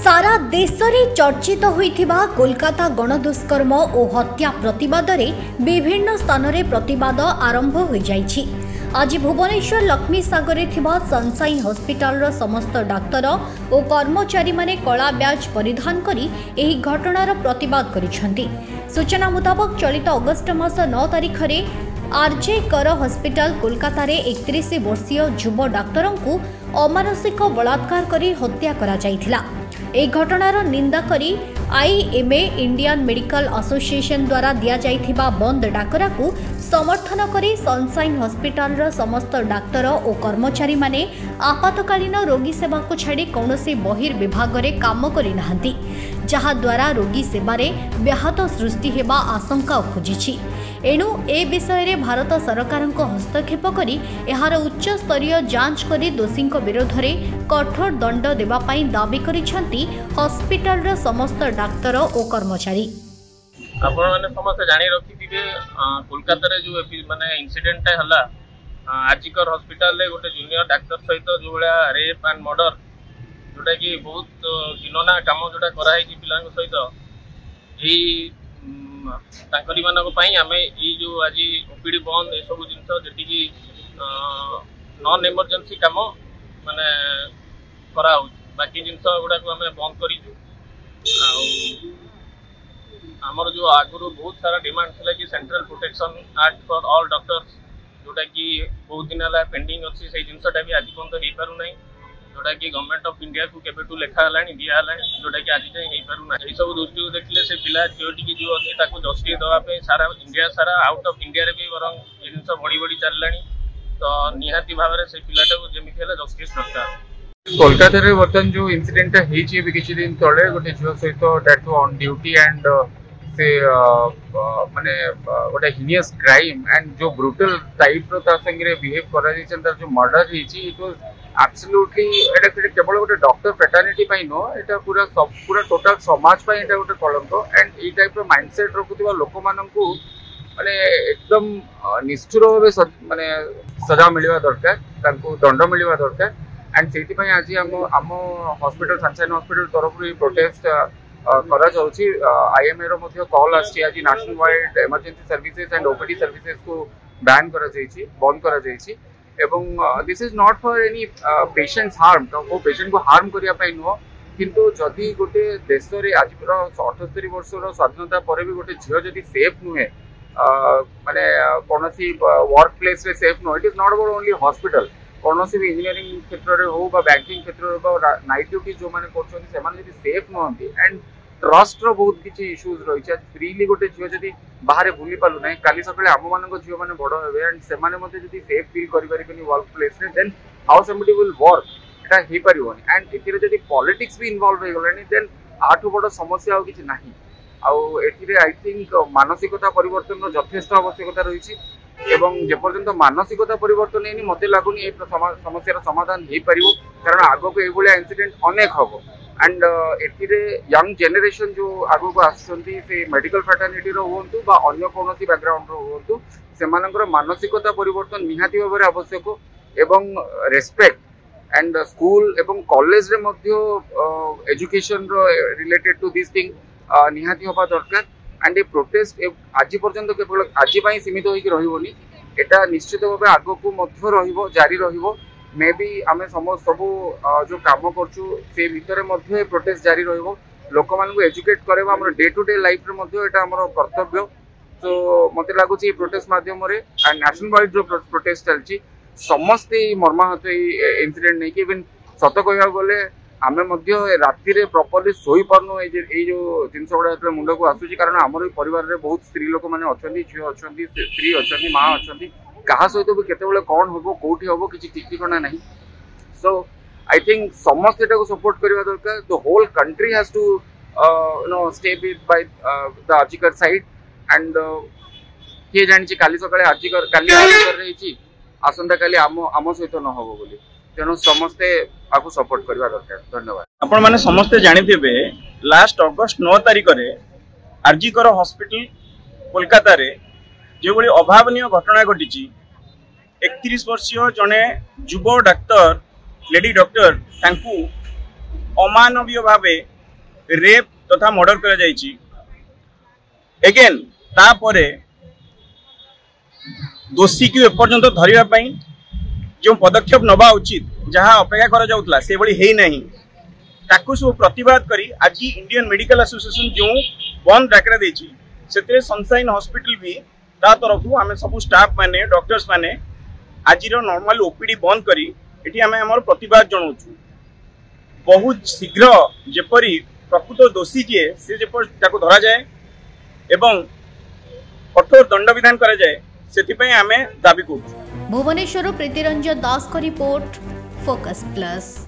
सारा देश में चर्चित होइथिबा कोलकाता गणदुष्कर्म और हत्या प्रतिवाद में विभिन्न स्थान में प्रतिवाद आरंभ हो जाइछि। आज भुवनेश्वर लक्ष्मी सागर सनशाइन हॉस्पिटल समस्त डाक्तर और कर्मचारी माने कला ब्याज परिधान करी एही घटनार प्रतिवाद करिसेंति। सूचना मुताबक चलित अगस्ट मास 9 तारिख में आरजे कर हॉस्पिटल कोलकाता रे 31 वर्षीय युव डाक्तर को अमानसिक बलात्कार करी हत्या करा जाइथिला। ए घटनार निंदा करी आईएमए इंडियन मेडिकल एसोसिएशन द्वारा दिया जाइथिबा बंद डाकरा को समर्थन करी सनशाइन हॉस्पिटल समस्त डाक्तर और कर्मचारी माने आपातकालीन रोगी सेवा को छाड़ी कौनसी बहिर्विभाग रे काम करि नाहंती, जहा द्वारा रोगी सेवारे व्याहत सृष्टि हेबा आशंका खोजिछि। एणु ए विषय रे भारत सरकार हस्तक्षेप करी एहार उच्च स्तरीय जांच करी दोषी विरोध में कठोर दंड देवा पई दाबी करिसेंति हॉस्पिटल समस्त डाक्तर और कर्मचारी। आपण माने समस्त जानि रखिथिबे कोलकाता रे जो माने इंसिडेंट हला आरजीकर हॉस्पिटल रे गोटे जूनियर डाक्तर सहित जो बळा रेप एंड मर्डर जोटा कि बहुत घिनना काम जोटा कराई पिला सहित यही ताकरी मानक पई आमे ई जो आज ओपीडी बंद ए सब जिंस जेटी नॉन इमरजेंसी काम माने करा हो बाकी जिंस गुडा को आमे बंद करिजु। आमर जो आगुरु बहुत सारा डिमांड थिला कि central protection act for all doctors जोटा कि बहुत दिन हला पेंडिंग अछि से जिंसटा भी आज पर्यंत हे पारु नै, जोटा कि गवर्नमेंट ऑफ इंडिया को केबेटू लेखा हलानी दिया हलानी जोटा कि आज जाय हे पारु नै। ए सब दृष्टि देखले से पिला जोटी कि जो अछि ताको जस्टिस दवा पे सारा इंडिया सारा आउट ऑफ इंडिया रे भी वरंग ए जिंस बड़ी बड़ी चललानी, तो निहाती भाव रे से पिलाटा को जेमिति हला जस्टिस दरकार। कोलकाता रे वर्तन जो इंसिडेंट हेछि भी किछि दिन तळे गोटे झियो सहित डेथ ऑन ड्यूटी एंड से माने गोटे हिनियस क्राइम एंड जो ब्रूटल टाइप रो ता संगे बिहेव करा दिछन तार जो मर्डर हेछि इट वाज एब्सोल्युटली एटा केवल गोटे डॉक्टर फ्रेटर्निटी पई नो एटा पूरा टोटल समाज पई एटा गोटे कलंक एंड ई टाइप रो माइंडसेट रखुतिबा लोक माननकू माने एकदम निष्ठुर भाबे माने सजा मिलवा दरकार, तांको दंड मिलवा दरकार एंड सेति पई आज हम हॉस्पिटल सनशाइन हॉस्पिटल तरफ रो प्रोटेस्ट करा जाउची। आईएमए रो मध्ये कॉल आछि आज national wide emergency services and OPD services को बैन करा जाइछि, बंद करा जाइछि एवं this is not for any patients harm, तो वो पेशेंट को हार्म करिया पई नुह, किंतु जदि गोटे देश रे आज 78 वर्ष रो स्वाधीनता पर भी गोटे झियो जदि सेफ नुहे माने कोनोसी वर्क प्लेस रे safe no, it is not about only hospital, कोनोसी भी इंजीनियरिंग क्षेत्र रे हो बा बैंकिंग क्षेत्र रे बा नाइट ड्यूटी जो माने करछन से माने जदि सेफ नहंती एंड ट्रस्ट रो बहुत किछि इश्यूज रही छै। फ्रीली गोटे झियो जदि बाहर बुली पालु नै, काली सकाळे आम मानक झियो माने बड़ हेबे एंड से माने मध्ये जदि सेफ फील करि परिबेनी वर्क प्लेस रे, then how somebody will work एटा हे परिबोनी एंड एथिरे जदि पॉलिटिक्स भी इन्वॉल्व हो गलानी देन आठु बड़ समस्या हो किछि नाही। आउ एथिरे आई थिंक मानसिकता परिवर्तन रो यथेष्ट आवश्यकता रही छी एवं जे पर्यंत मानसिकता परिवर्तन हेनी मते लागुनी ए समस्यार समाधान हे परिबो, कारण आगो को एभलिया इंसिडेंट अनेक हबो एंड एथिरे यंग जनरेशन जो आगो को आछंती से मेडिकल फ्रेटर्निटी रो होंतु बा अन्य कोनोसी बैकग्राउंड रो होंतु सेमानकर मानसिकता परिवर्तन निहाती भाबरे आवश्यक एवं रेस्पेक्ट एंड स्कूल एवं कॉलेज रे मध्ये एजुकेशन रो रिलेटेड टू दिस थिंग निहाती होबा दरकार एंड ए प्रोटेस्ट आज पर्यंत केवल आज पाई सीमित होइक रहिबोनी, एटा निश्चित भाबे आगो को मध्ये रहिबो, जारी रहिबो। मे बी आमे समस्त सबु जो काम करछु से भितर मध्ये प्रोटेस्ट जारी रहिबो, लोक मान को एजुकेट करबा हमर डे टू डे लाइफ रे मध्ये एटा हमर कर्तव्य। तो मते लागु छी प्रोटेस्ट माध्यम रे एंड नेशनल वाइड जो प्रोटेस्ट चलछि समस्त मर्माहत इंसिडेंट नै कि इवन सत कहया गले आमे मध्ये राति रे प्रॉपर्ली सोई परनो ए जो जिंस गुडा मुंड को आसुची, कारण हमर परिवार रे बहुत स्त्री लोक माने अछंती, झियो अछंती, स्त्री अछंती, मां अछंती, कहा सहित भी केतेबेले कौन हबो कोठी हबो किछि ठीक ठिकाना नहीं। सो आई थिंक समस्त एटा को सपोर्ट करबा दरकार। The whole country has to you know stay with by the RG Kar side and के जानि छी काली सकाळे आर्जिकर काली आर्जिकर रहिछि, आसंता काली आम सहित न हबो बोली, तेणु समस्ते आपको सपोर्ट करबा दरकार। धन्यवाद। आपण माने समस्ते जानिथिबे लास्ट अगस्त 9 तारिख रे आर्जिकर हॉस्पिटल कोलकाता रे जो बड़ी अभावनीय घटना घटी 31 वर्षीय जने युव डाक्तर लेडी डॉक्टर अमानवीय भावे रेप तथा मर्डर करा जायछि एगेन तापरे दोषी की एपर्यंत धरिबा पई जो पदक्षेप नबा उचित जहाँ अपेक्षा करा जाउतला से भली हेई नाही ताकू सब प्रतिवाद करी आज इंडियन मेडिकल एसोसिएशन जो बंद डाकरा देछि सेते सनशाइन हॉस्पिटल भी ता तरफ आम सब स्टाफ माने डॉक्टर्स माने आज नॉर्मल ओपीडी बंद करी एठी आम हमर प्रतिवाद जणाउछु बहुत शीघ्र जेपरी प्रकृत दोषी जे से जेपर ताको धरा जाए एवं कठोर दंड विधान करा जाए सेतिपई आमे दाबी करू। भुवनेश्वर प्रीतिरंजन दास को रिपोर्ट फोकस प्लस।